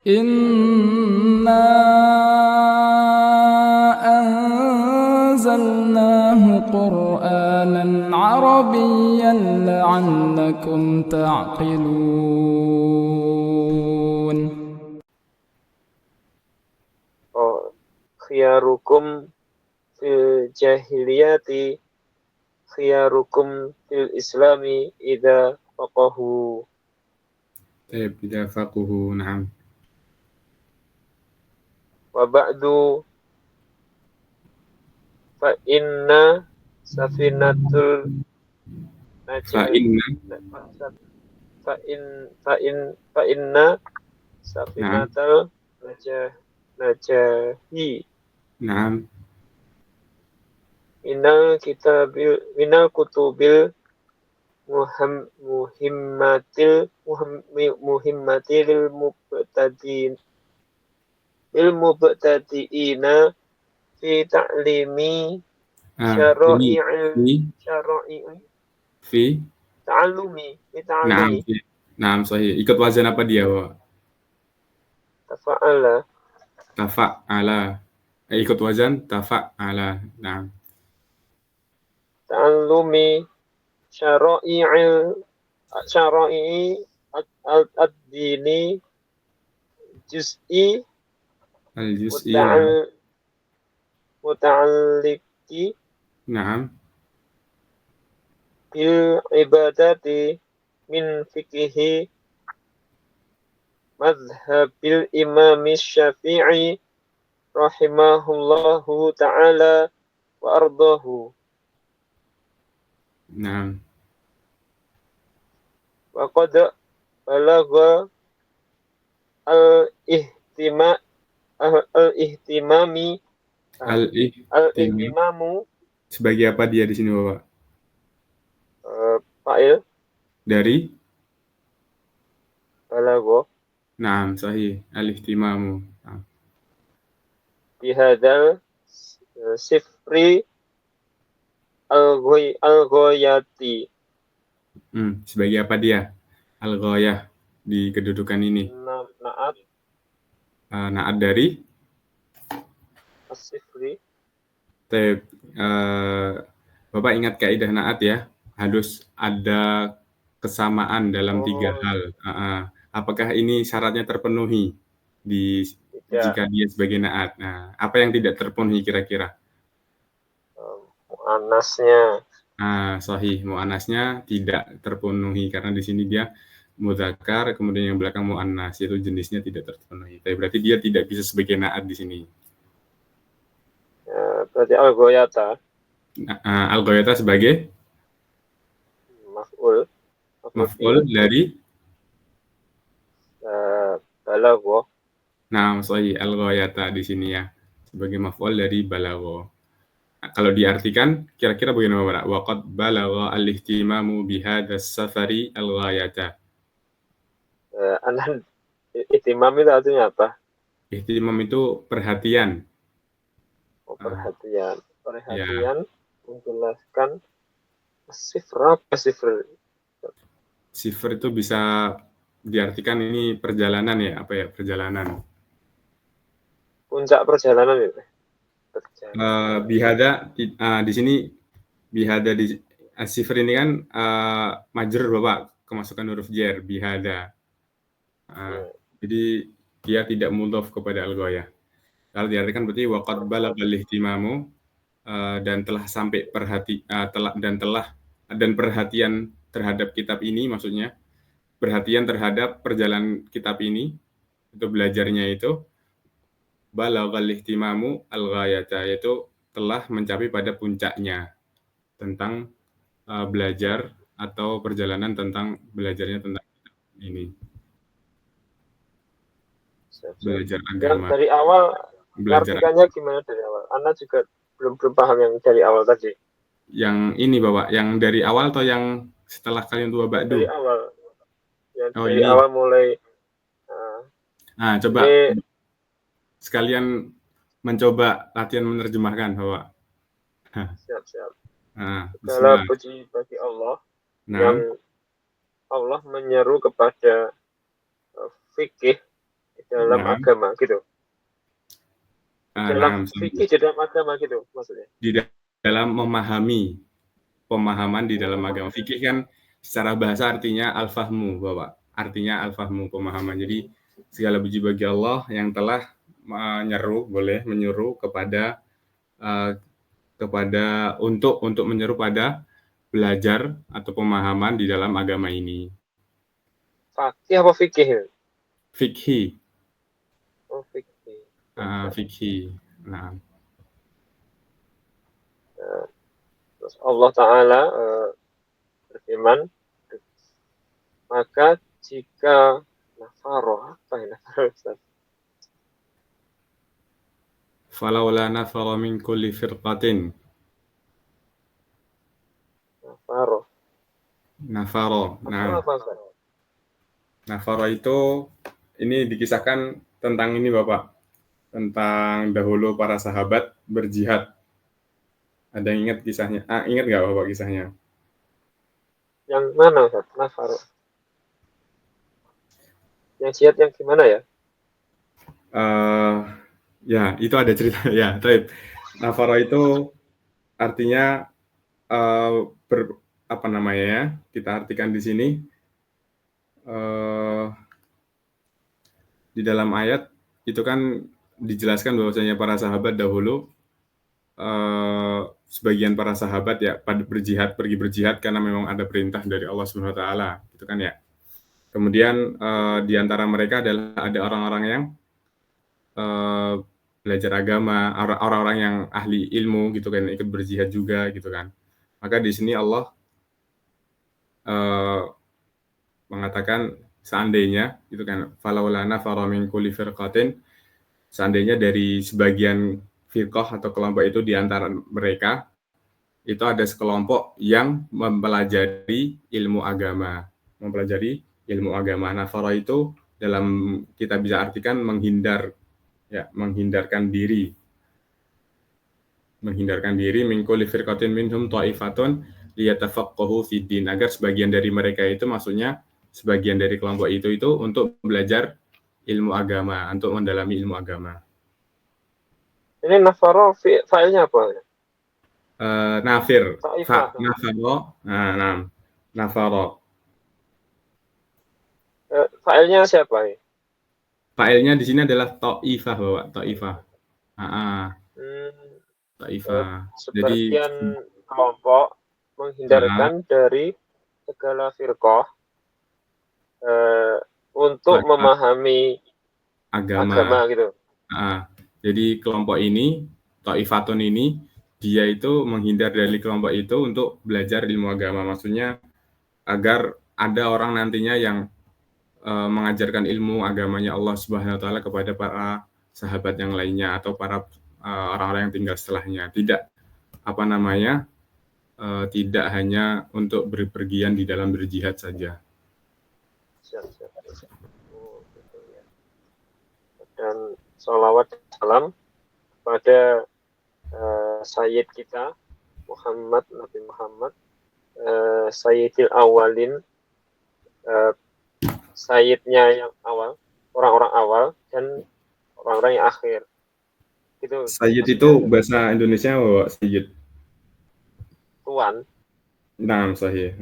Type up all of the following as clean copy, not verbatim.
Inna anzalnahu Qur'anan Arabiyyan la'allakum ta'qilun. Oh, khiyarukum fil jahiliyati khiyarukum fil islami idza faqahu. Idza faquhu, na'am. Wa ba'du fa inna safinatul Fa inna, fa inna safinatal najahi na'am, minal kutubil muhimmatil mubtadiina fi ta'limi fi, ta'allumi na'am, na'am, sahih. Ikut wazan apa dia, Pak? Tafa'ala. Ikut wazan tafa'ala. Na'am. ta'allumi syara'i ad-dini juz'i Al-juz'i, muta'alliqi na'am, bil ibadati min fiqhi madhhabil imam syafi'i rahimahullahu ta'ala wa ardahu. na'am. Wa qad balagha al-ihtimamu Sebagai apa dia di sini, Bapak? fa'il Dari? balagha. Na'am, sahih. Al-ihtimamu. Na'am. Bihadal sifri al-ghoyati. Sebagai apa dia? Al-ghoyah di kedudukan ini. Na'at dari? As-sifri. Bapak ingat kaidah na'at ya? Harus ada kesamaan dalam 3 hal. Apakah ini syaratnya terpenuhi jika dia sebagai na'at? Nah, apa yang tidak terpenuhi kira-kira? Mu'annasnya. Sahih, mu'annasnya tidak terpenuhi karena di sini dia mudzakkar, kemudian yang belakang mu'annas, itu jenisnya tidak terpenuhi. Tapi berarti dia tidak bisa sebagai na'at di sini. Berarti al-ghoyata. Al-ghoyata sebagai maf'ul dari balagha. Nah, sahih, al-ghoyata di sini ya, sebagai maf'ul dari balagha. Kalau diartikan, kira-kira bagaimana, Pak? Waqad balagha al-ihtimamu bihadzas safari al-ghayata. Ihtimam itu artinya apa? Ihtimam itu perhatian. Perhatian. Ya. Menjelaskan sifr apa sifr? Sifr itu bisa diartikan ini perjalanan ya, apa ya, perjalanan. Puncak perjalanan itu. Bihada di sini bihada di sifr ini kan majrur, Bapak, kemasukan huruf jar bihada. Jadi dia tidak mudhaf kepada al-ghayah. Kalau diartikan berarti waqad balaghal ihtimamu dan telah sampai perhatian terhadap kitab ini, maksudnya perhatian terhadap perjalanan kitab ini, itu belajarnya itu balaghal ihtimamu al-ghayata, yaitu telah mencapai pada puncaknya tentang belajar atau perjalanan tentang belajarnya tentang ini. Belajar agama. Yang dari awal artikannya gimana dari awal? Anda juga belum paham yang dari awal tadi. Yang ini, Bapak, yang dari awal atau yang setelah kalian dua ba'du? Dari awal. Yang dari awal mulai. Coba sekalian mencoba latihan menerjemahkan, Bapak. Siap. Segala puji bagi Allah yang Nah, Allah menyeru kepada fikih dalam Nah, agama gitu. nah, Dalam fikih di dalam agama gitu maksudnya. di dalam memahami pemahaman di dalam agama. Fikih kan secara bahasa artinya al-fahmu, Bapak. Artinya al-fahmu, pemahaman. Jadi segala puji bagi Allah yang telah menyuruh kepada untuk menyeru pada belajar atau pemahaman di dalam agama ini. Fakih apa fikih? Fikhi. Oh, fikih. Fikhi. Nah, Terus Allah Ta'ala berfirman, maka jika nafaroh, apa ya nafaroh Ustaz? falaula nafara min kulli firqatin Nafaroh. nafara. Nah, Apa Ustaz? nafara itu ini dikisahkan tentang ini Bapak, tentang dahulu para sahabat berjihad. Ada yang ingat kisahnya? Ingat nggak Bapak kisahnya? Yang mana Ustaz? Nafaroh. Yang jihad yang gimana ya? Ya, itu ada cerita ya. Nafara itu artinya apa namanya ya? Kita artikan di sini di dalam ayat itu kan dijelaskan bahwasanya para sahabat dahulu sebagian para sahabat ya pergi berjihad karena memang ada perintah dari Allah Subhanahu wa taala, gitu kan ya. Kemudian di antara mereka adalah ada orang-orang yang belajar agama, orang-orang yang ahli ilmu gitu kan, ikut berjihad juga gitu kan. Maka di sini Allah mengatakan seandainya gitu kan, falaula nafara min kulli firqatin, seandainya dari sebagian firqah atau kelompok itu di antara mereka itu ada sekelompok yang mempelajari ilmu agama. Nafara itu dalam kita bisa artikan menghindarkan diri min kulli firqatin minhum ta'ifatun liyatafaqahu fid din, agar sebagian dari mereka itu maksudnya sebagian dari kelompok itu untuk belajar ilmu agama, untuk mendalami ilmu agama. Ini nafaroh filenya apa? Nafir, Ta'ifah. nafaro. Filenya siapa ini? Failnya di sini adalah ta'ifah, Bapak, ta'ifah. Ta'ifah. Jadi Sebagian kelompok menghindarkan dari segala firqah untuk memahami agama gitu. Jadi kelompok ini, ta'ifatun ini, dia itu menghindar dari kelompok itu untuk belajar ilmu agama. Maksudnya agar ada orang nantinya yang mengajarkan ilmu agamanya Allah Subhanahu wa taala kepada para sahabat yang lainnya atau para orang-orang yang tinggal setelahnya. Tidak hanya untuk berpergian di dalam berjihad saja. Siap. Oh, gitu ya. Dan sholawat salam pada Sayyid kita Nabi Muhammad, Sayyidil Awalin, Sayyidnya yang awal, orang-orang awal dan orang-orang yang akhir. Gitu. Sayyid itu bahasa Indonesia apa, Sayyid? Tuan. Nah, sahih.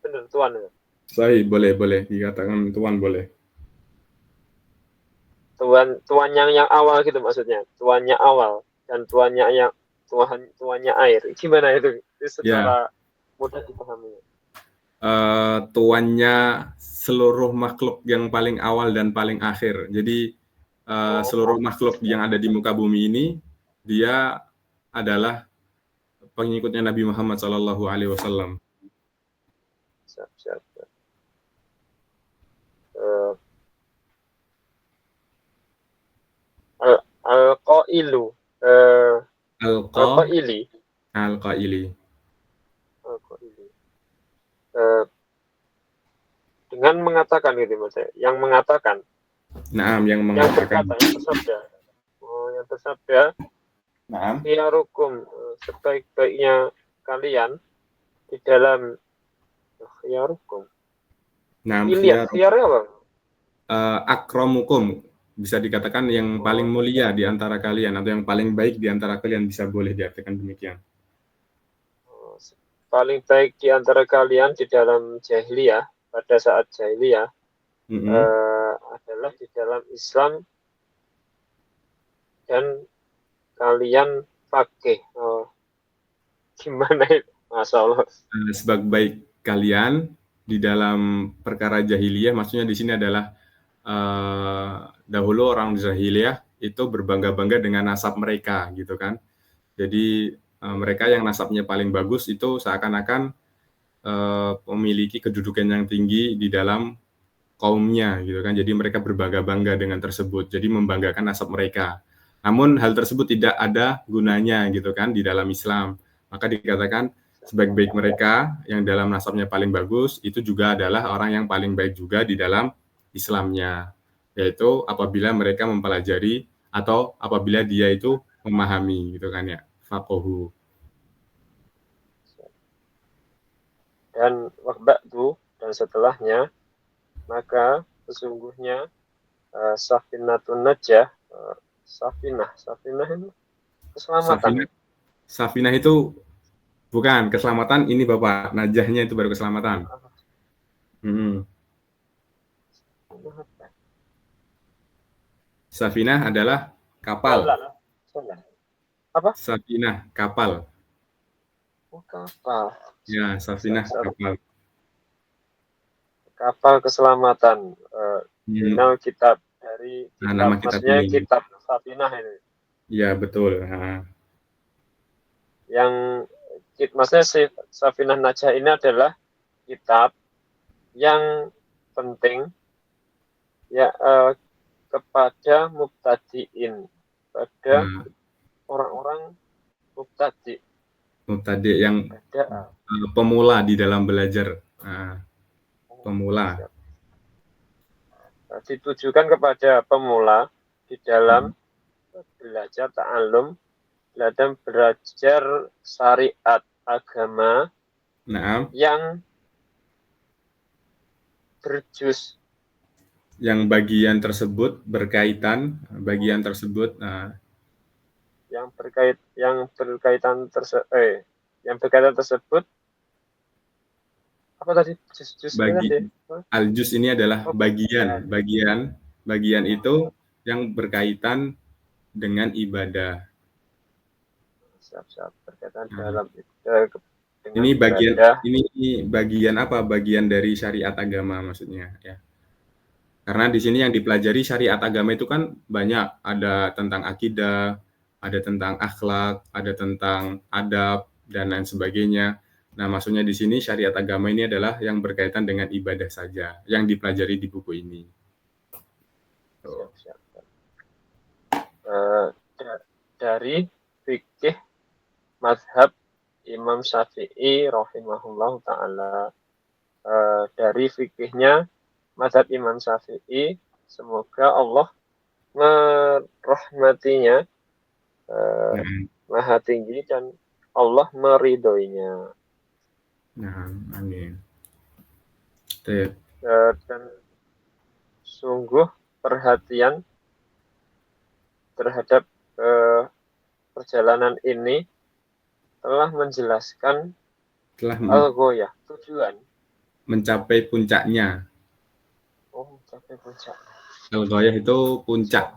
Benar, tuan. Sahih, boleh dikatakan tuan boleh. Tuan yang awal gitu maksudnya. Tuannya awal dan tuannya air. Gimana itu secara mudah dipahami? Tuannya seluruh makhluk yang paling awal dan paling akhir. Jadi seluruh makhluk yang ada di muka bumi ini, dia adalah pengikutnya Nabi Muhammad SAW. Siap. Al-Qailu. Al-Qaili. Dengan mengatakan gitu maksudnya. Yang mengatakan. Yang mengatakan. Yang bersabda. Yang bersabda. Khiyarukum, sebaik-baiknya kalian di dalam khiyarukum. Khiyar apa? akramukum, bisa dikatakan yang paling mulia di antara kalian atau yang paling baik di antara kalian, bisa boleh diartikan demikian. Paling baik di antara kalian di dalam jahiliyah, pada saat jahiliyah, adalah di dalam Islam dan kalian pakai. Gimana itu? Masya Allah. Sebaik kalian di dalam perkara jahiliyah, maksudnya di sini adalah dahulu orang jahiliyah itu berbangga-bangga dengan nasab mereka gitu kan. Jadi mereka yang nasabnya paling bagus itu seakan-akan memiliki kedudukan yang tinggi di dalam kaumnya gitu kan. Jadi mereka berbangga-bangga dengan tersebut. Jadi membanggakan nasab mereka. Namun hal tersebut tidak ada gunanya gitu kan di dalam Islam. Maka dikatakan sebaik-baik mereka yang dalam nasabnya paling bagus itu juga adalah orang yang paling baik juga di dalam Islamnya, yaitu apabila mereka mempelajari atau apabila dia itu memahami gitu kan ya, faqahu. Dan waqba'du, dan setelahnya, maka sesungguhnya safinatun najah, safinah itu keselamatan. Safinah itu bukan keselamatan, ini Bapak, najahnya itu baru keselamatan. Safinah adalah kapal. Apa? Safinah, kapal. Oh, kapal. Ya, safinah, kapal. Kapal keselamatan. Final kitab dari kitab, nama maksudnya ini. Kitab Safinah ini. Ya, betul. Yang maksudnya Safinah Najah ini adalah kitab yang penting ya kepada mubtadiin, pada orang-orang mubtadi yang pemula di dalam belajar. Pemula. Ditujukan kepada pemula di dalam belajar ta'allum, dalam belajar syariat agama yang berjuz, yang bagian tersebut berkaitan, yang berkaitan tersebut apa tadi? Al-juz ini adalah bagian itu yang berkaitan dengan ibadah. Siap berkaitan dalam ini bagian apa? Bagian dari syariat agama maksudnya ya. Karena di sini yang dipelajari syariat agama itu kan banyak, ada tentang akidah, ada tentang akhlak, ada tentang adab dan lain sebagainya. Nah, maksudnya di sini syariat agama ini adalah yang berkaitan dengan ibadah saja, yang dipelajari di buku ini. Dari fikih mazhab Imam Syafi'i rahimahullah ta'ala, dari fikihnya mazhab Imam Syafi'i, semoga Allah merahmatinya, maha tinggi, dan Allah meridhoinya. Amin. Dan sungguh perhatian terhadap perjalanan ini telah menjelaskan al-ghayah, tujuan, mencapai puncaknya. Mencapai puncak. Al-ghayah itu puncak.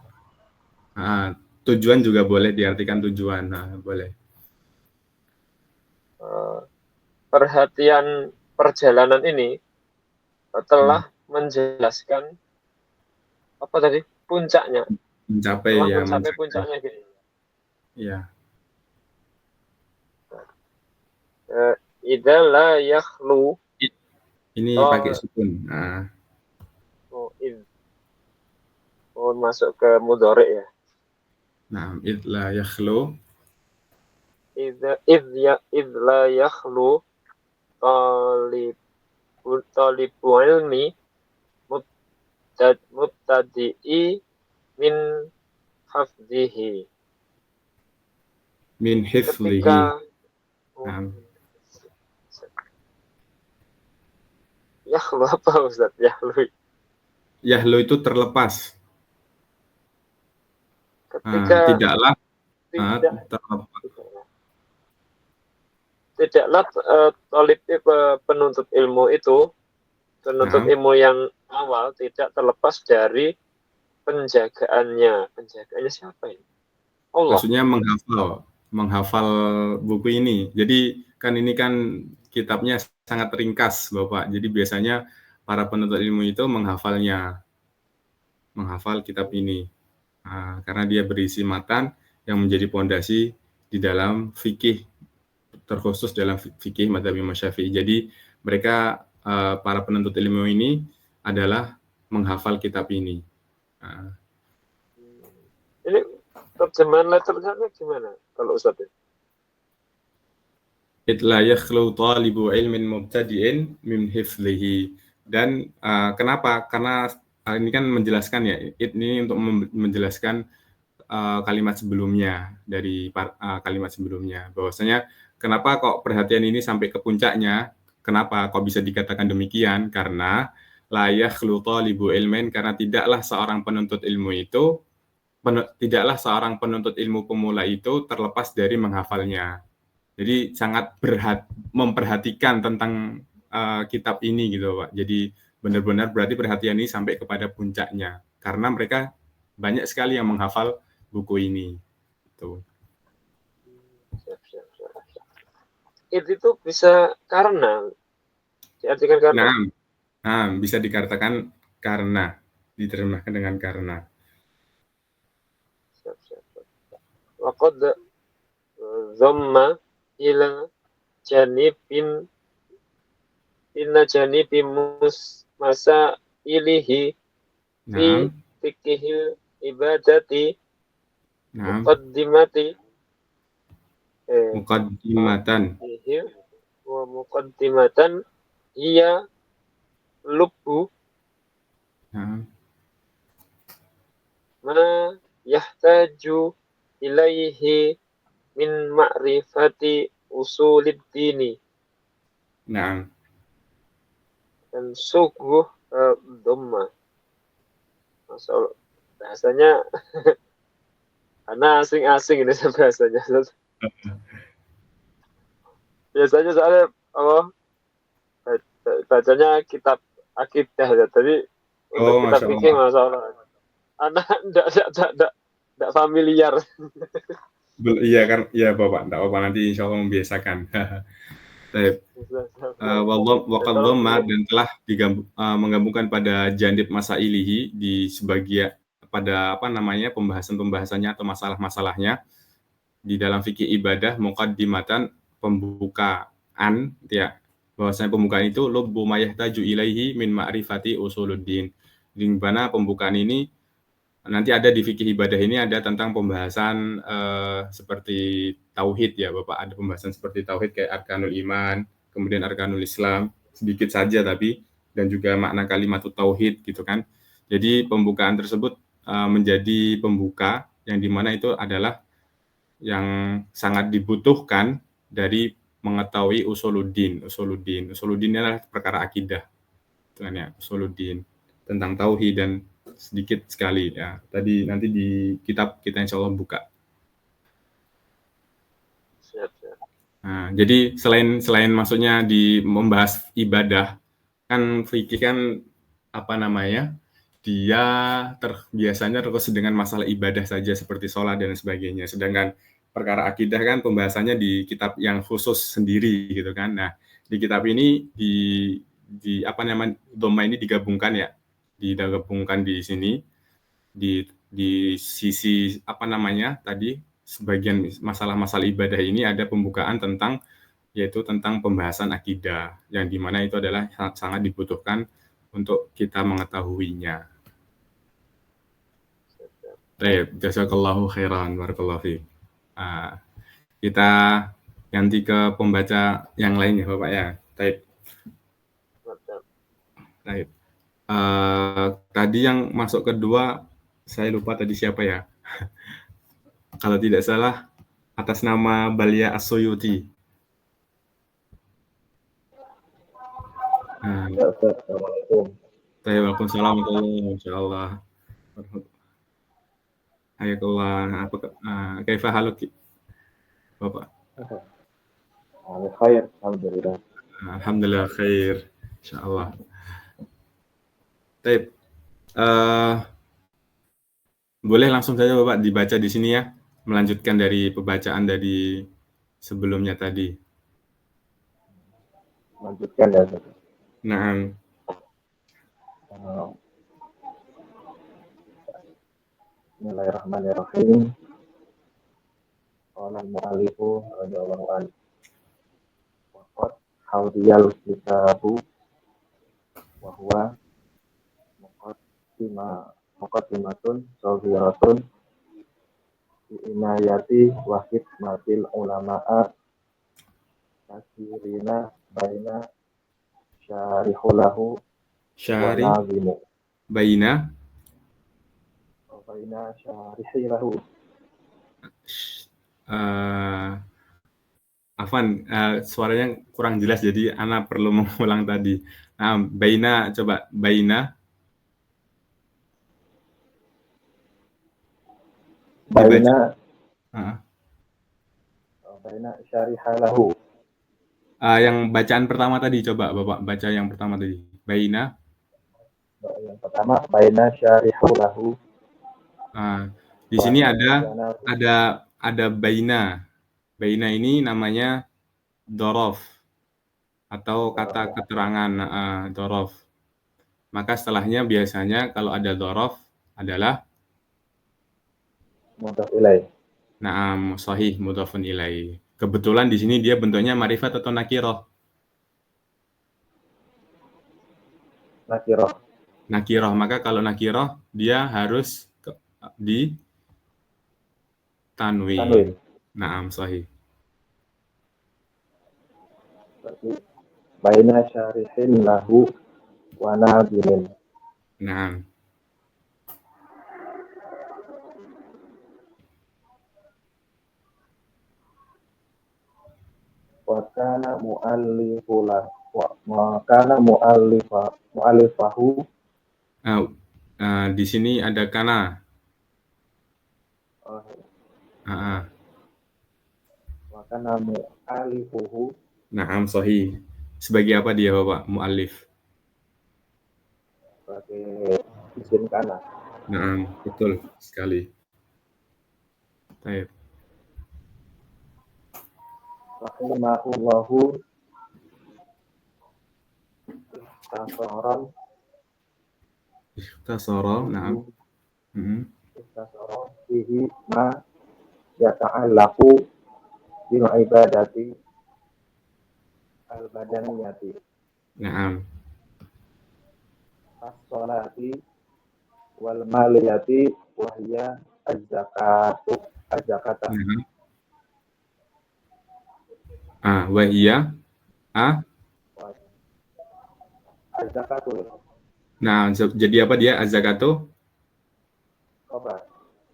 Tujuan juga boleh diartikan tujuan. Boleh. Perhatian perjalanan ini telah menjelaskan apa tadi? Puncaknya. Mencapai puncaknya gitu. Iya. Idza la yakhlu. Ini pakai sukun. Masuk ke mudhari ya. Idza la yakhlu. Idza la yakhlu talibu ilmi mubtadi'i min hafzihi. Min hifzihi. Yakhlu apa Ustaz? Yakhlu. Yahlo itu terlepas. Ketika Tidaklah tidak terlepas. tidaklah penuntut ilmu itu, penuntut ilmu yang awal tidak terlepas dari penjagaannya. Penjagaannya siapa ini? Allah. Maksudnya menghafal buku ini. Jadi kan ini kan kitabnya sangat ringkas, Bapak. Jadi biasanya para penuntut ilmu itu menghafal kitab ini. Karena dia berisi matan yang menjadi pondasi di dalam fikih, terkhusus dalam fikih mazhab Imam Syafi'i. Jadi mereka para penuntut ilmu ini adalah menghafal kitab ini. Ini terjemahan letternya gimana kalau Ustaz? La yakhlu talibu ilmin mubtadi'in min hifdhihi. Dan kenapa? Karena ini kan menjelaskan ya, ini untuk menjelaskan kalimat sebelumnya dari kalimat sebelumnya, bahwasanya kenapa kok perhatian ini sampai ke puncaknya, kenapa kok bisa dikatakan demikian, karena la yakhlu talibu ilmin, karena tidaklah seorang penuntut ilmu pemula itu terlepas dari menghafalnya. Jadi sangat memperhatikan tentang kitab ini gitu, Pak. Jadi benar-benar berarti perhatian ini sampai kepada puncaknya, karena mereka banyak sekali yang menghafal buku ini. Tuh. Itu bisa karena diartikan karena. Bisa dikatakan karena, diterjemahkan dengan karena. Waqad dhamma ila janibin masa ilihi fi fikihil ibadati muqaddimatan iya lubbu ma yahtaju ilaihi min ma'rifati usulid dini. Dan sungguh dhamma. Masalah bahasanya karena asing-asing ini bahasanya. Biasanya soalnya bacanya kitab akidah ya. Tadi untuk kitab fikih masalah. Anak enggak familiar. Iya kan, iya Bapak, enggak apa-apa, nanti insya Allah membiasakan. Waqad dhamma, dan telah menggabungkan pada janib masailihi di sebagian pada pembahasannya atau masalah-masalahnya di dalam fikih ibadah, muqaddimatan, pembukaan ya, bahwasanya pembukaan itu lubbu ma yahtaju ilaihi min ma'rifati usuluddin. Di mana pembukaan ini nanti ada di fikih ibadah ini ada tentang pembahasan seperti tauhid ya Bapak, ada pembahasan seperti tauhid kayak arkanul iman, kemudian arkanul Islam, sedikit saja tapi, dan juga makna kalimat tauhid gitu kan. Jadi pembukaan tersebut menjadi pembuka yang dimana itu adalah yang sangat dibutuhkan dari mengetahui usuluddin. Usuluddin adalah perkara akidah, kan ya, usuluddin tentang tauhid, dan sedikit sekali ya. Tadi nanti di kitab kita insya Allah buka. Siap. Jadi selain maksudnya di membahas ibadah, kan fikih kan dia biasanya terkhusus dengan masalah ibadah saja seperti sholat dan sebagainya. Sedangkan perkara akidah kan pembahasannya di kitab yang khusus sendiri gitu kan. Nah, di kitab ini dhamma ini digabungkan ya, digabungkan di sini di sisi tadi sebagian masalah-masalah ibadah ini ada pembukaan yaitu tentang pembahasan akidah, yang dimana itu adalah sangat dibutuhkan untuk kita mengetahuinya. Baik, jazakallahu khairan, barakallahu fiik. Kita ganti ke pembaca yang lain ya Bapak ya. Baik. Tadi yang masuk kedua, saya lupa tadi siapa ya. Kalau tidak salah, atas nama Balia As-Suyuti. Assalamualaikum. Waalaikumsalam warahmatullahi insyaallah. Hayakallah. Kaifa haluk Bapak? Ala khair, alhamdulillah. Alhamdulillah khair. Insyaallah. Taib. Eh, boleh langsung saja Bapak dibaca di sini ya, melanjutkan dari pembacaan dari sebelumnya tadi. Lanjutkan ya. Nah, Bismillahirrahmanirrahim. Qala al-mu'allifu radhiyallahu anhu. Waqad hawdiyal kitabu wa huwa muqaddimatun shaghiratun fi inayati wa khidmatil ulama'a kasirina baina syarihulahu wa syari nazimu baina wa baina syarihilahu. Afwan, suaranya kurang jelas jadi ana perlu mengulang tadi. Nah, baina coba baina dibaca. Baina syarihalahu. Yang bacaan pertama tadi coba Bapak baca yang pertama tadi. Baina. Yang pertama baina syarihulahu. Di sini ada baina. Baina ini namanya dorof atau kata keterangan dorof. Maka setelahnya biasanya kalau ada dorof adalah mudhaf ilaih. Naam, sahih mudhafun ilaih. Kebetulan di sini dia bentuknya ma'rifat atau nakiroh? Nakiroh. Nakiroh. Maka kalau nakiroh dia harus di tanwin. Naam, sahih. Baina syarihin lahu wa nazimin. Naam. Wa kana mu'allifahu. Di sini ada kana. Wa kana mu'allifuhu. Naam, sahih. Sebagai apa dia Bapak mu'allif? Sebagai isim kana. Naam, betul sekali. Baik. Rahimahullahu Ikhtasara, naam. Ikhtasara fihi ma yata'allaqu bil ibadati al-badaniyati. Naam. As-salati wal maliyati wa hiya az-zakata. Wa hiya az-zakatu. Nah, jadi apa dia az-zakatu?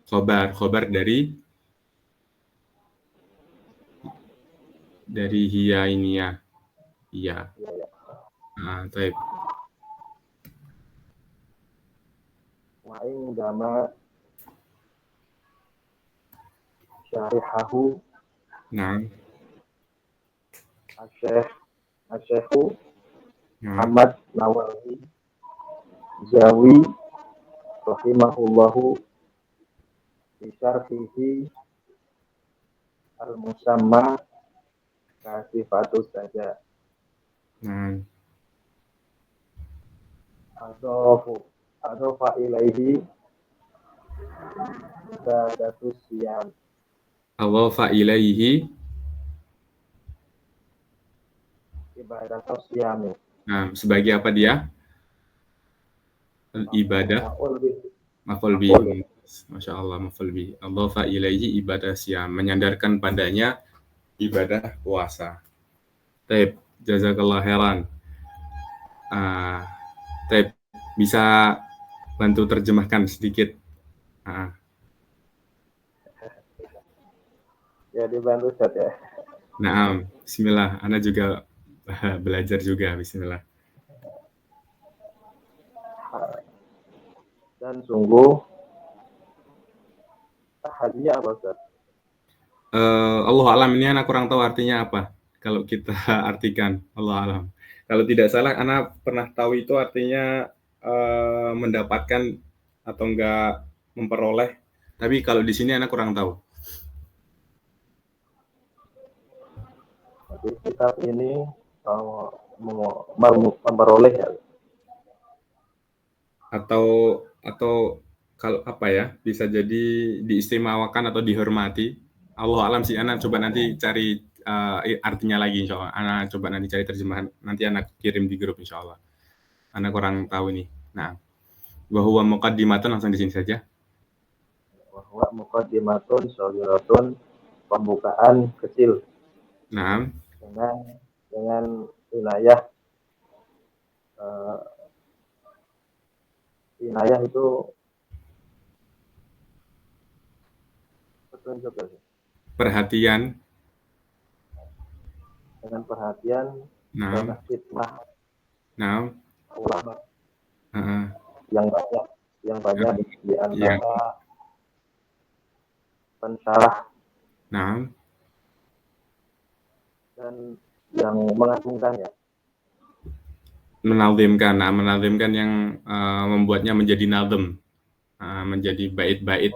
Khobar dari hiya ini ya. Iya. Baik. Wa indama syarihahu. Naam. Asyekhu Muhammad Nawawi Jawi rahimahullahu bi syarhihi al-musamma kasifatus saja. Adofa ilaihi ibadatus siyam. Adofa ilaihi ibadatus siyam. Nah, sebagai apa dia? Ibadah. Maf'ul bi. Masya Allah, maf'ul bi. Adofa ilaihi ibadah siyam. Menyandarkan padanya ibadah puasa. Taib, jazakallah khairan. Taib, bisa bantu terjemahkan sedikit? Ya, dibantu Ustaz ya. Naam, bismillah. Ana juga belajar juga, bismillah. Dan sungguh hadiah apa Ustaz? Allah alam, ini anak kurang tahu artinya apa. Kalau kita artikan Allah alam. Kalau tidak salah, anak pernah tahu itu artinya mendapatkan atau enggak memperoleh. Tapi kalau di sini anak kurang tahu. Jadi kitab ini memperoleh ya. Atau kalau apa ya, bisa jadi diistimewakan atau dihormati. Allah alam sih, anak coba nanti cari artinya lagi insya Allah. Anak coba nanti cari terjemahan, nanti anak kirim di grup insya Allah. Anak kurang tahu nih. Nah, bahwa muqaddimatan langsung di sini saja. Bahwa muqaddimatun shaghiratun, pembukaan kecil. Nah, dengan inayah inayah itu petunjuk ya. perhatian. Dengan perhatian Nah, dan khidmah nah, ulama uh, yang banyak di yang, antara pensyarah nah, dan yang mengagungkannya. menazimkan. Nah, menazimkan yang membuatnya menjadi nazm, menjadi bait-bait.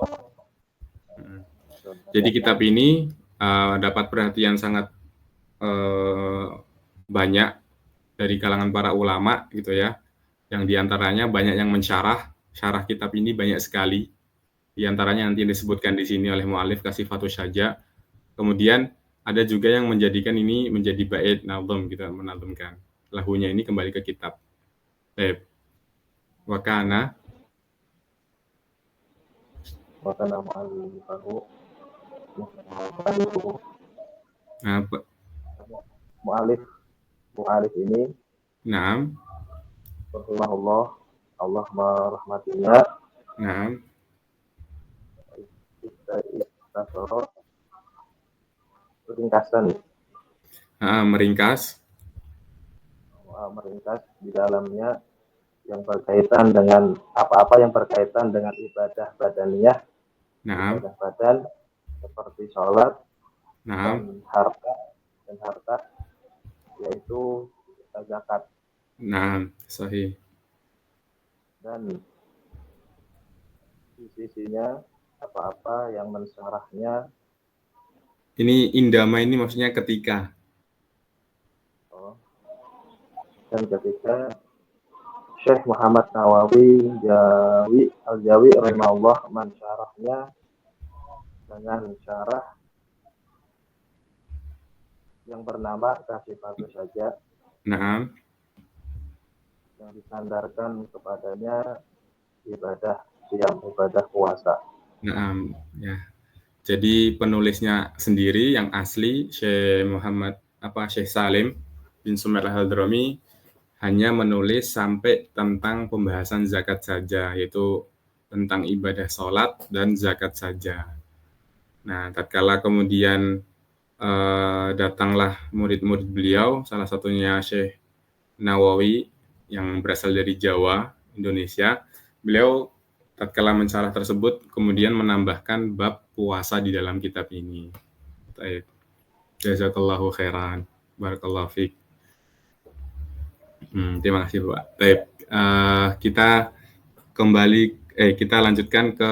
Jadi kitab ini dapat perhatian sangat banyak dari kalangan para ulama gitu ya. Yang diantaranya banyak yang syarah kitab ini banyak sekali. Di antaranya nanti disebutkan di sini oleh mu'alif Kasifatus Syaja. Kemudian ada juga yang menjadikan ini menjadi bait nazm gitu, menazmkan. Lahunya ini kembali ke kitab. Wakana Mu'alif ini Naam. rahimahullah, Allah merahmatinya. Naam. Ringkasan. Meringkas Di dalamnya yang berkaitan dengan apa-apa yang berkaitan dengan ibadah badaniyah, ibadah badan seperti sholat dan harta, yaitu zakat. Nah, sahih. Dan di sisinya apa-apa yang mensyarahnya. Ini indama ini maksudnya ketika. Dan ketika Syekh Muhammad Nawawi Al-Jawi rahimahullah mensyarahnya dengan syarah yang bernama Kasifatus Syaja. Nah, yang disandarkan kepadanya ibadah siam, ibadah puasa. Nah, ya. Jadi penulisnya sendiri yang asli Syekh Salim bin Sumer Al-Hadrami hanya menulis sampai tentang pembahasan zakat saja, yaitu tentang ibadah sholat dan zakat saja. Nah, tatkala kemudian datanglah murid-murid beliau, salah satunya Syekh Nawawi yang berasal dari Jawa, Indonesia. Beliau tatkala mensyarah tersebut kemudian menambahkan bab puasa di dalam kitab ini. Baik. Jazakallahu khairan. Barakallahu fiik. Terima kasih, Pak. Baik. Kita lanjutkan ke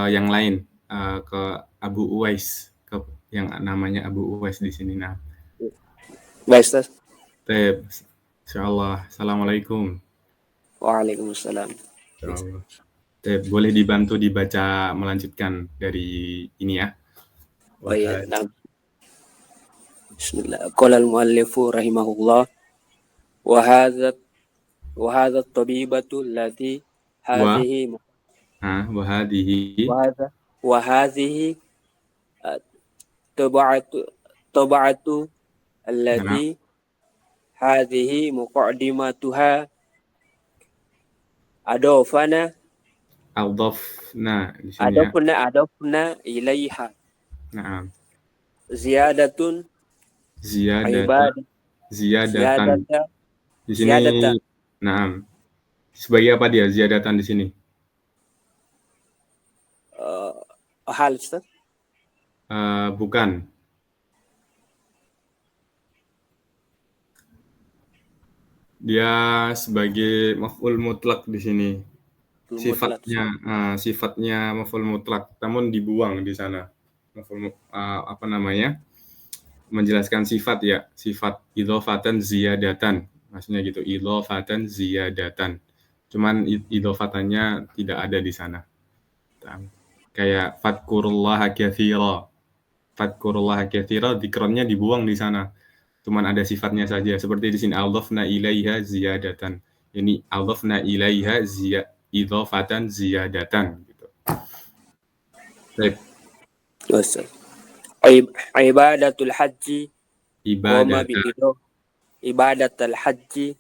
yang lain, ke Abu Uwais, yang namanya Abu Uwais di sini. Nah. Baik, Ustaz. Baik. Insyaallah. Assalamualaikum. Waalaikumsalam. Insyaallah. Boleh dibantu dibaca melanjutkan dari ini ya. Oh iya, nah. Bismillah. Qala al-muallifu rahimahullah wa hadha at-tabibatu allati hadhihi wa hadhihi tab'atu allati hadhihi muqaddimatuha adafna di sini adafna ilaiha. Naam. Ziyadatan. Di sini. Naam. Sebagai apa dia ziyadatan di sini? hal Ustaz? Bukan. Dia sebagai maf'ul mutlak di sini. Mutlak. Sifatnya maf'ul mutlak, namun dibuang di sana. Apa namanya? Menjelaskan sifat ya, sifat idhofatan ziyadatan. Maksudnya gitu, idhofatan ziyadatan. Cuman idhofatannya tidak ada di sana. Kayak fadkurullaha katsira. Fadkurullaha katsira, dzikronnya dibuang di sana. Cuman ada sifatnya saja. Seperti di sini adhafna ilaiha ziyadatan. Ini adhafna ilaiha idhofatan ziyadatan gitu. Baik. Ustaz. Ibadatul haji koma ibadatul haji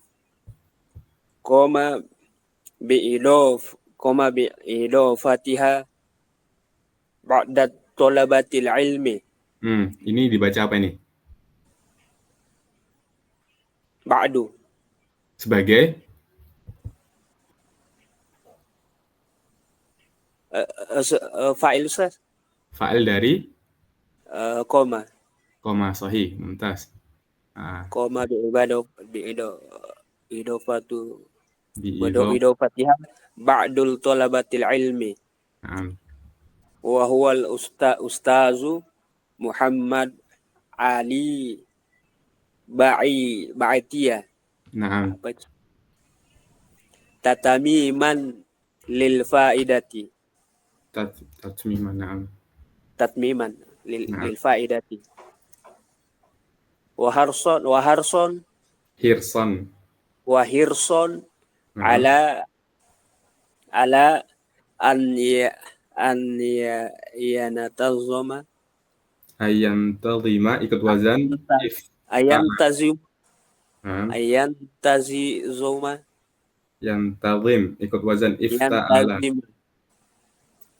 koma biidofatiha ba'da talabatil ilmi. Ini dibaca apa ini? Ba'du. Sebagai Fa'il Ustaz. fa'il dari Koma. koma sahih, mumtaz. Koma biidofatu Biidhof. idofatiha ba'dul talabatil ilmi. Naam. Wa huwa ustazu Muhammad Ali Ba'itiyah. Naam. Tatamiman lil faidati. Tatmiman, naam. Tatmiman Naam. lil faidati. Wa harson Hirson. Naam. ala an yanatazama Ayantazima ikut wazan Naam. ayantazima Yantazim ikut wazan ifta'ala.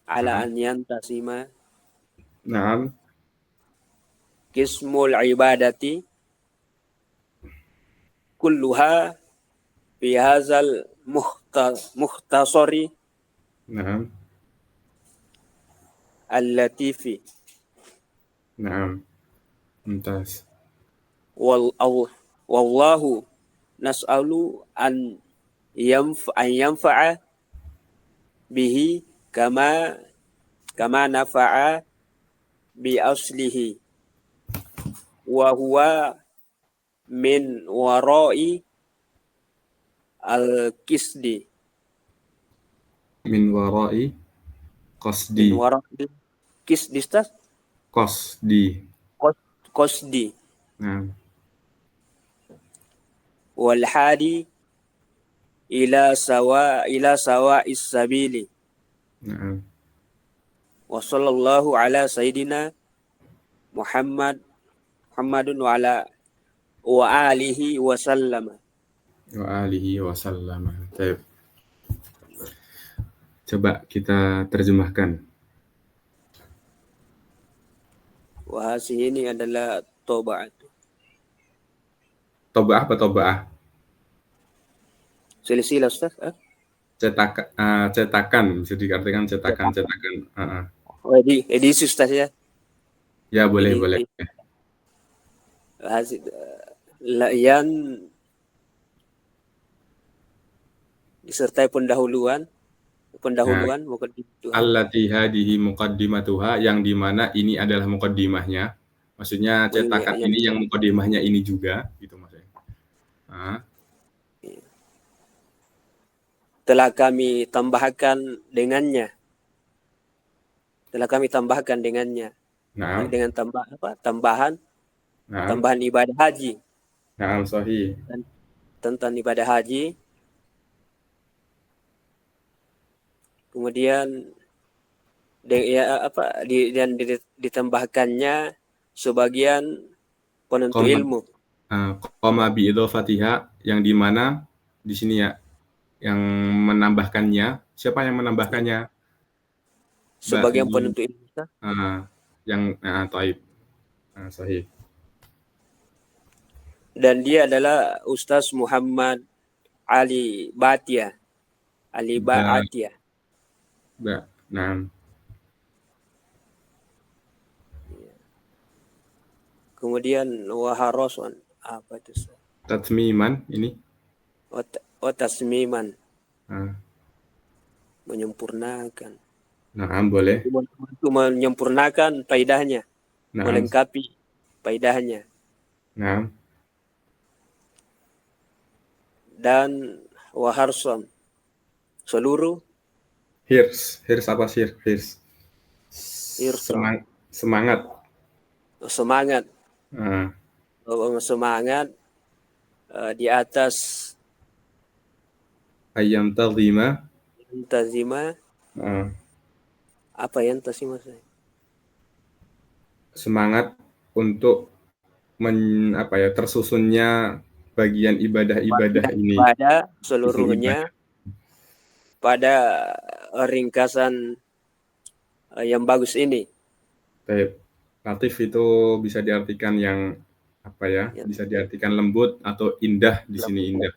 ala an yantasima Naam. qismul ibadati kulluha fi hadzal mukhtasari Naam. al-latifi. Naam. Mumtaz. Wallahu nas'alu an yanfa'a bihi kama nafa'a bi aslihi wa huwa min wara'i al-qisdi. Min wara'i qasdi. Min wara'i qisdi Ustaz? Qasdi. Naam. Wal hadi ila sawa'is sabili. Naam. Wa sallallahu ala sayyidina Muhammadun wa alihi wa sallama. Wa alihi wa sallama. Baik. Coba kita terjemahkan. Wah, ini adalah toba'at. Toba'ah apa toba'ah? Silsilah Ustaz? Cetakan, bisa diartikan cetakan. Oh, edisi Ustaz ya? Ya, boleh. Yang disertai pendahuluan allati hadihi muqaddimatuha, yang dimana ini adalah muqaddimahnya. Maksudnya cetakan ini yang muqaddimahnya ini juga, gitu maksudnya. Telah kami tambahkan dengannya. Naam. Dengan tambahan ibadah haji. Naam, sahih. Tentang ibadah haji. Kemudian ditambahkannya sebagian penentu ilmu. Qoma bi idhofatiha, yang di mana di sini ya, yang menambahkannya. Siapa yang menambahkannya? Sebagian penentu ilmu. Taib. Sahih. Dan dia adalah Ustaz Muhammad Ali Ba'itiyah. Naam. kemudian waharoson, apa itu Ustaz? Tatmiman ini. Tasmiman, Nah, menyempurnakan. boleh. Untuk menyempurnakan faidahnya, Nah, melengkapi faidahnya. nah, Dan waharson, seluruh hirs apa sih? Hirs. Hirson. Semangat. Semangat. Nah, Semangat di atas ayam tazima. tazima. Nah, Apa yang tazima? semangat untuk tersusunnya bagian ibadah-ibadah ini. Pada seluruhnya pada ringkasan yang bagus ini. Baik. Latif itu bisa diartikan yang apa ya? Bisa diartikan lembut atau indah di sini indah.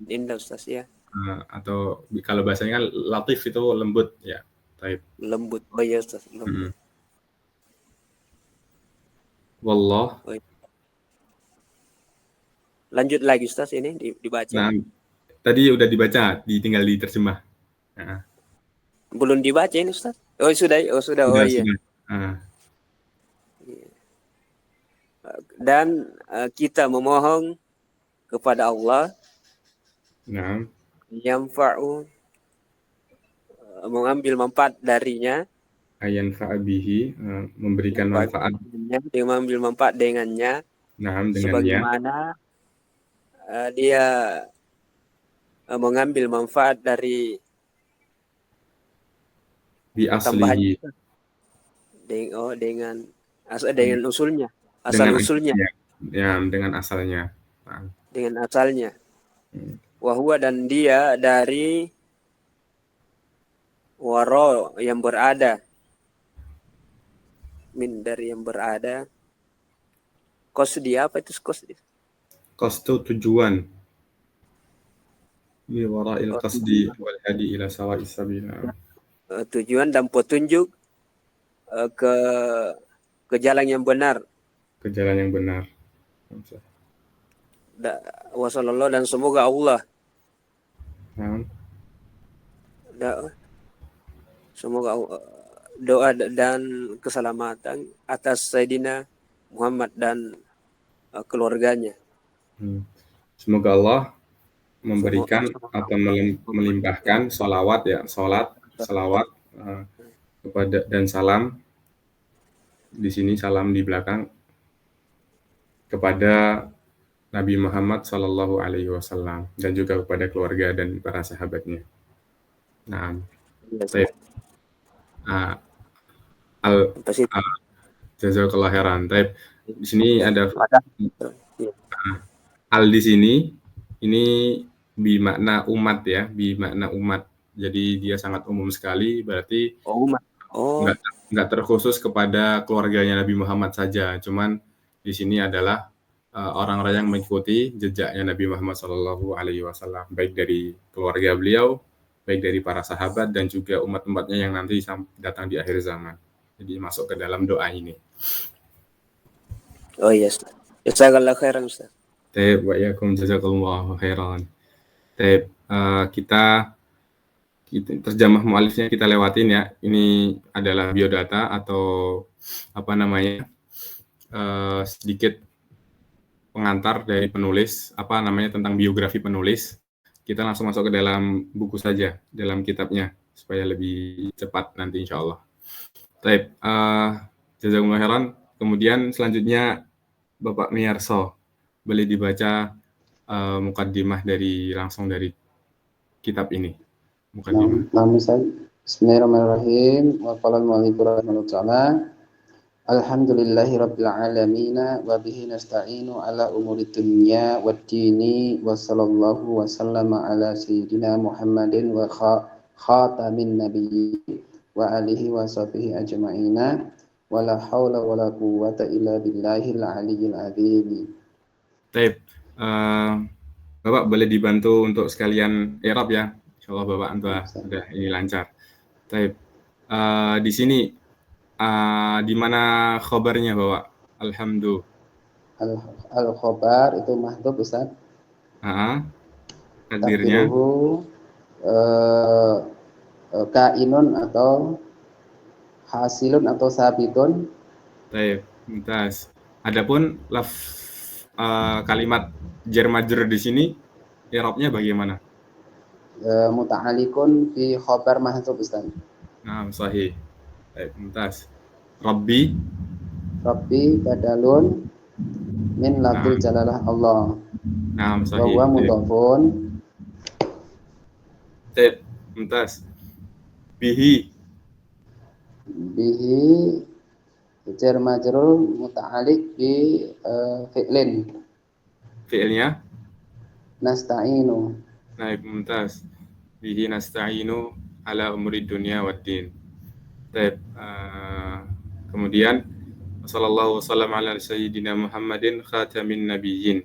Indah Ustaz ya. Atau kalau bahasanya kan latif itu lembut ya. Baik. Lembut. Oh iya Ustaz, lembut. Wallah. Oh, iya. Lanjut lagi Ustaz ini dibaca. Nah, tadi udah dibaca, tinggal diterjemah. Nah. Belum dibaca ini Ustaz? Oh sudah. Oh iya. Dan kita memohon kepada Allah yang mengambil manfaat darinya, ayan fa'abihi, memberikan manfaat, dia mengambil manfaat dengannya, sebagaimana dia mengambil manfaat dari bi aslihi, dengan usulnya, usulnya. Ya, dengan asalnya. Dengan asalnya. Wahwa, dan dia dari waro, yang berada. Min, dari yang berada. Qasdi, apa itu qasdi? Qasdu, tujuan. Bi wara'il qasdi wal hadi ila sawa'is sabil. Tujuan dan petunjuk ke jalan yang benar. Ke jalan yang benar. Wasallallahu, dan semoga Allah. Semoga doa dan keselamatan atas Sayyidina Muhammad dan keluarganya. Semoga Allah memberikan atau melimpahkan salawat kepada dan salam, di sini salam di belakang, kepada Nabi Muhammad Sallallahu Alaihi Wasallam dan juga kepada keluarga dan para sahabatnya. Nah, jazakallahu khairan. Di sini ada al di sini, ini bermakna umat ya, bermakna umat. Jadi dia sangat umum sekali, berarti nggak terkhusus kepada keluarganya Nabi Muhammad saja. Cuman di sini adalah orang-orang yang mengikuti jejaknya Nabi Muhammad Shallallahu Alaihi Wasallam, baik dari keluarga beliau, baik dari para sahabat, dan juga umat-umatnya yang nanti datang di akhir zaman. Jadi masuk ke dalam doa ini. Oh yes, jazakallahu khairan Ustaz. Wa yakum jazakallahu khairan. Kita terjemah mu'alifnya kita lewatin ya. Ini adalah biodata atau sedikit pengantar dari penulis, tentang biografi penulis. Kita langsung masuk ke dalam buku saja, dalam kitabnya, supaya lebih cepat nanti insya Allah. Jazakumullah khairan. Kemudian selanjutnya Bapak Miyarso, boleh dibaca mukaddimah langsung dari kitab ini. Bismillahirrahmanirrahim. Wa qala al-mu'allif rahimahullah. Alhamdulillahi rabbil alamin wa bihi nasta'inu ala umuri dunya waddini wa sallallahu wa sallama ala sayyidina Muhammadin wa khatamin nabiyyin wa alihi wa sahbihi ajma'ina wa la hawla wa la quwwata illa billahil aliyyil azim. Bapak boleh dibantu untuk sekalian i'rab ya. Insyaallah Bapak sudah ini lancar. Di sini di mana khabarnya Bapak? Alhamdulillah. Al-khobar itu mahdhuf Ustaz. Takdirnya. Takdiruhu kainun atau hasilun atau sabitun. Baik, mumtaz. Adapun kalimat jar majrur di sini i'rabnya bagaimana? Muta'alikun fi khobar mahdhuf Ustaz. Nah, sahih. Baik, mumtaz. Rabbi. Rabbi badalun min lafzil jalalah Allah. Nah, Wa sahih. huwa mudhafun. Baik, mumtaz. Bihi. Bihi jar majrur muta'alik bi fi'lin Fi'ilnya. nasta'inu. Baik, mumtaz. Bihi nasta'inu ala umuri dunya waddin. Baik, kemudian sallallahu wasallam ala sayyidina Muhammadin khatamin nabiyyin.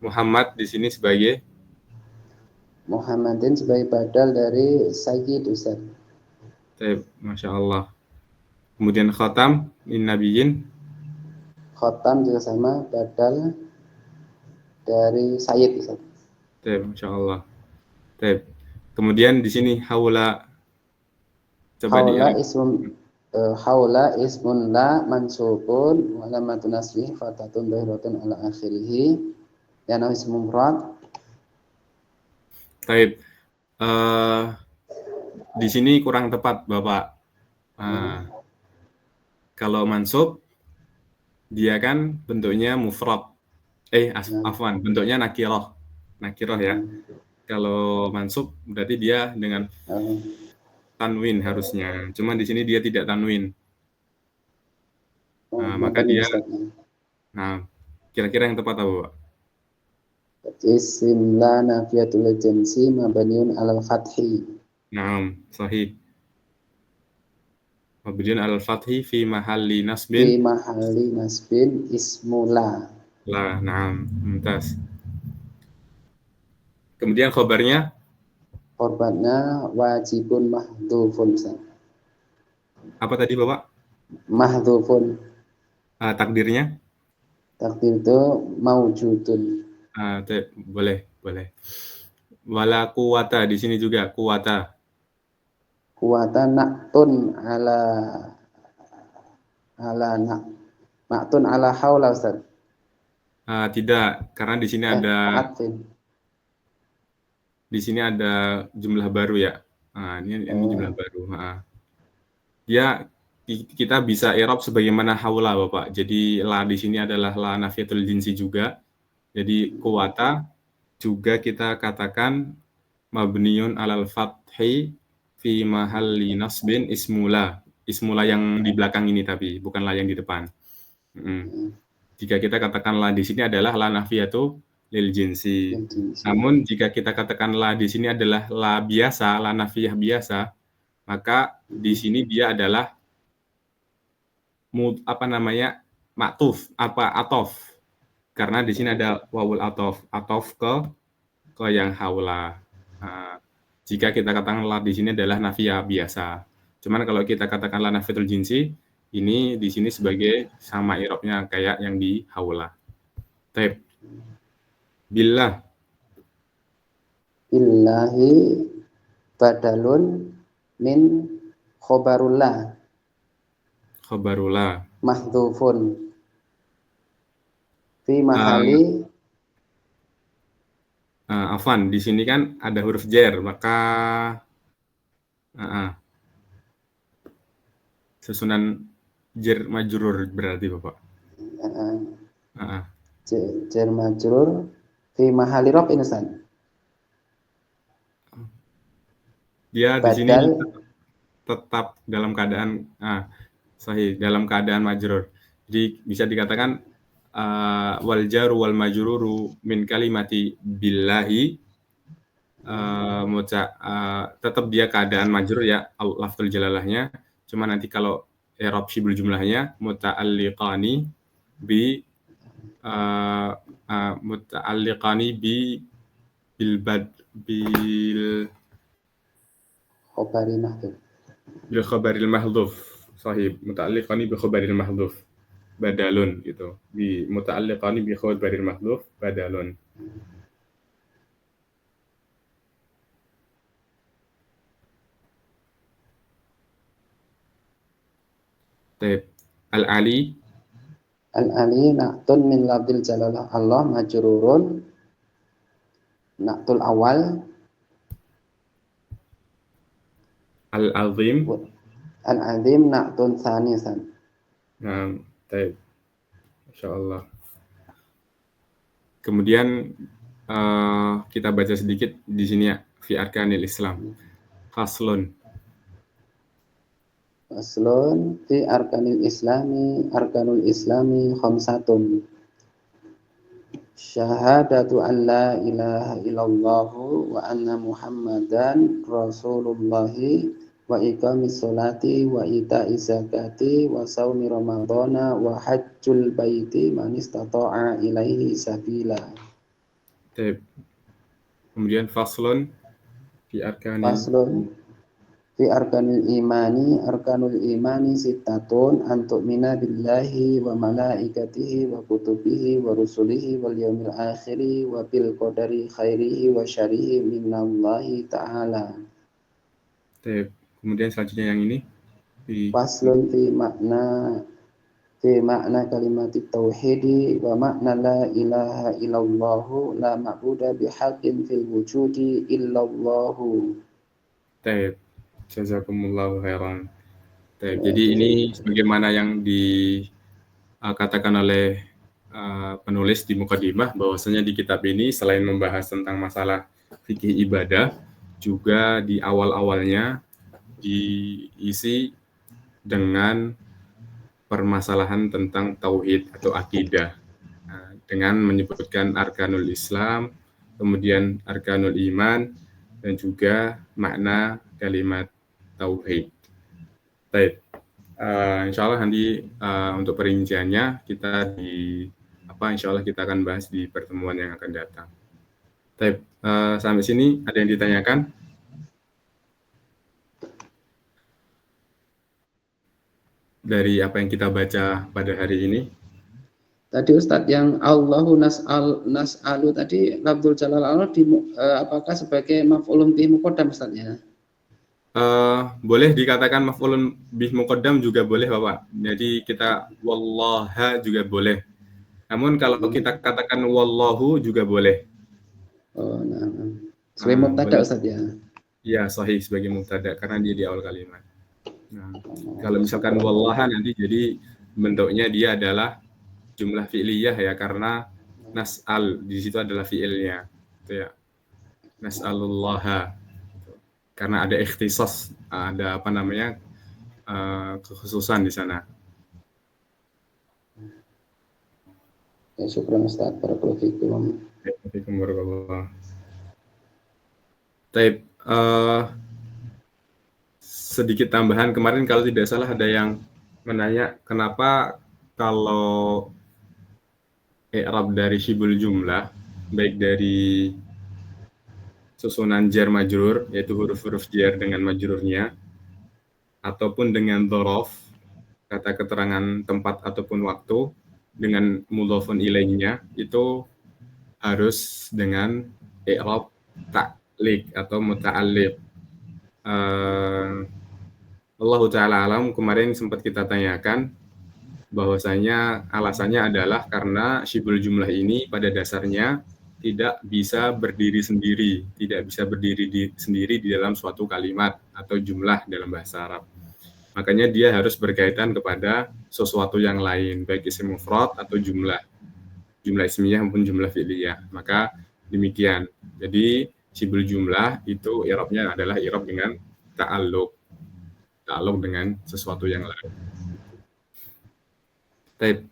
Muhammad di sini sebagai Muhammadin sebagai badal dari sayyid Ustaz. Baik, Masya Allah. Kemudian khatam min nabiyyin. Khotam juga sama, badal dari sayyid Ustaz. Baik, Masya Allah. Baik. Kemudian di sini haula. Coba Haula ismun la mansubun wa alamatun nasbih fatatun dhahiratun ala akhirih ya nahu ismun mufrad. Baik. Di sini kurang tepat, Bapak. Kalau mansub dia kan bentuknya mufrad. Afwan, bentuknya nakirah. Nakirah ya. Kalau mansub berarti dia dengan tanwin harusnya. Cuman di sini dia tidak tanwin. Maka dia kira-kira yang tepat apa, Pak? Isim la nafiyatul jinsi mabniun alal fathi. Naam, sahih. Mabniun alal fathi fi mahalli nasbin. Fi mahalli nasbin ismula. La, naam, mumtaz. Kemudian khobarnya? Korbannya wajibun mahdhufun. Apa tadi, Bapak? Mahdhufun. Takdirnya? Takdir itu maujudun. Boleh. Wala quwata di sini juga quwata. Quwata na'tun ala na'tun ala haula Ustaz. Tidak, karena di sini ada jumlah baru ya. Ini jumlah baru. Ya, kita bisa i'rab sebagaimana haula, Bapak. Jadi la di sini adalah la nafiyatul jinsi juga. Jadi quwata juga kita katakan mabniun alal fathi fi mahalli nasbin ismula. Ismula yang di belakang ini tapi bukan la yang di depan. Jika kita katakan la di sini adalah la nafiyatu lil jinsi. Namun jika kita katakan la di sini adalah la biasa, la nafiyah biasa, maka di sini dia adalah maktuf, atof. Karena di sini ada wawul atof ke yang haula. Jika kita katakan la di sini adalah nafiyah biasa. Cuman kalau kita katakan la nafiyatul jinsi, ini di sini sebagai sama i'rabnya kayak yang di haula. Taib. Billah. Billahi badalun min khobarullah. Khobarullah. Mahdhufun. Fi mahali Afwan, di sini kan ada huruf jar, maka susunan jar majrur berarti, Bapak. Jar majrur fi mahali raf'in Ustaz. Dia di sini tetap dalam keadaan sahih, dalam keadaan majrur. Jadi bisa dikatakan wal jaru wal majruru min kalimati billahi tetap dia keadaan majrur ya, lafzul jalalahnya. Cuma nanti kalau i'rab syibul jumlahnya muta'alliqani bi bil khabaril mahdhuf. Sahih, muta'alliqani bi khabaril mahdhuf. badalun gitu. Bi muta'alliqani bi khabaril mahdhuf badalun. Taib. Al-ali Al-ali na'tun min lafzil jalalah Allah majrurun na'tul awal al-azim. al-azim na'tun sanisan. Nah, taib. Insyaallah. Kemudian kita baca sedikit di sini ya, fi arkanil Islam. Faslun. Faslun fi arkanul islami khamsatun. Syahadatu an la ilaha illallah wa anna muhammadan rasulullahi wa iqamis sholati wa ita'iz zakati wa shaumi ramadhana wa hajjul baiti man istata'a ilaihi sabila. Taib. Kemudian faslun fi arkanil Faslun fi arkanul imani sittatun an tu'mina billahi wa malaikatihi wa kutubihi wa rusulihi wal yaumil akhiri wa bil qadari khairihi wa syarrihi minallahi ta'ala. Taib. Kemudian selanjutnya yang ini Faslun fi makna kalimat tauhidi wa makna la ilaha illallahu la ma'budu bihaqqin fil wujudi illallahu. Taib. Jazakumullahu khairan. Taib. Jadi ini sebagaimana yang dikatakan oleh penulis di mukadimah bahwasanya di kitab ini selain membahas tentang masalah fikih ibadah, juga di awal-awalnya diisi dengan permasalahan tentang tauhid atau akidah, dengan menyebutkan arkanul Islam, kemudian arkanul iman, dan juga makna kalimat tauhid. Baik, insya Allah nanti untuk perinciannya insya Allah kita akan bahas di pertemuan yang akan datang. Baik, sampai sini ada yang ditanyakan? Dari apa yang kita baca pada hari ini? Tadi Ustadz yang Allahu nas'alu tadi Abdul Jalal Allah apakah sebagai maf'ulun bih muqaddam Ustadz ya? Boleh dikatakan maf'ulun bih muqaddam juga boleh Bapak. Jadi kita wallaha juga boleh. Namun kalau kita katakan wallahu juga boleh. Oh, nah. Sebagai mubtada Ustadz ya? Iya, sahih sebagai mubtada karena dia di awal kalimat. Nah, kalau misalkan wallaha nanti jadi bentuknya dia adalah jumlah fi'liyah ya, karena nas'al di situ adalah fi'ilnya. Itu ya. Nas'alullaha. Karena ada ikhtisas, ada kekhususan di sana. Ya, syukran Ustaz, barakallahu fikum. Assalamualaikum warahmatullahi wabarakatuh. Taib, sedikit tambahan, kemarin kalau tidak salah ada yang menanya kenapa kalau i'rab dari syibul jumlah, baik dari susunan jar majrur, yaitu huruf-huruf jar dengan majrurnya, ataupun dengan dhorof, kata keterangan tempat ataupun waktu, dengan mudhofun ilaihinya, itu harus dengan i'rab ta'liq atau muta'alliq. Allahu ta'ala alam, kemarin sempat kita tanyakan bahwasanya alasannya adalah karena syibul jumlah ini pada dasarnya tidak bisa berdiri sendiri, sendiri di dalam suatu kalimat atau jumlah dalam bahasa Arab. Makanya dia harus berkaitan kepada sesuatu yang lain, baik isim mufrad atau jumlah ismiyah maupun jumlah fi'liyah. Maka demikian. Jadi syibul jumlah itu i'rabnya adalah i'rab dengan ta'alluq dengan sesuatu yang lain. Baik.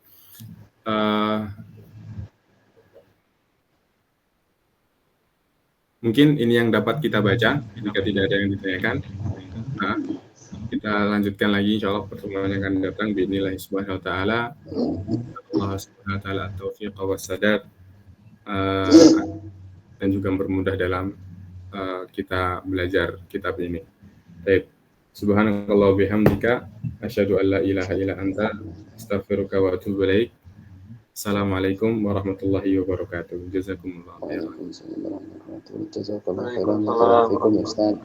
Mungkin ini yang dapat kita baca, jika tidak ada yang ditanyakan. Nah, kita lanjutkan lagi insyaallah pertemuan yang akan datang biidznillah subhanahu wa ta'ala. Allah subhanahu wa ta'ala taufiq wa sadad, dan juga mempermudah dalam kita belajar kitab ini. Baik. Subhanakallah bihamdika asyhadu an la ilaha illa anta astaghfiruka wa atubu ilaik. Assalamualaikum warahmatullahi wabarakatuh. Jazakumullah khairan. Waalaikumsalam warahmatullahi wabarakatuh. Jazakallahu khairan. Barakallahu fikum ya Ustaz.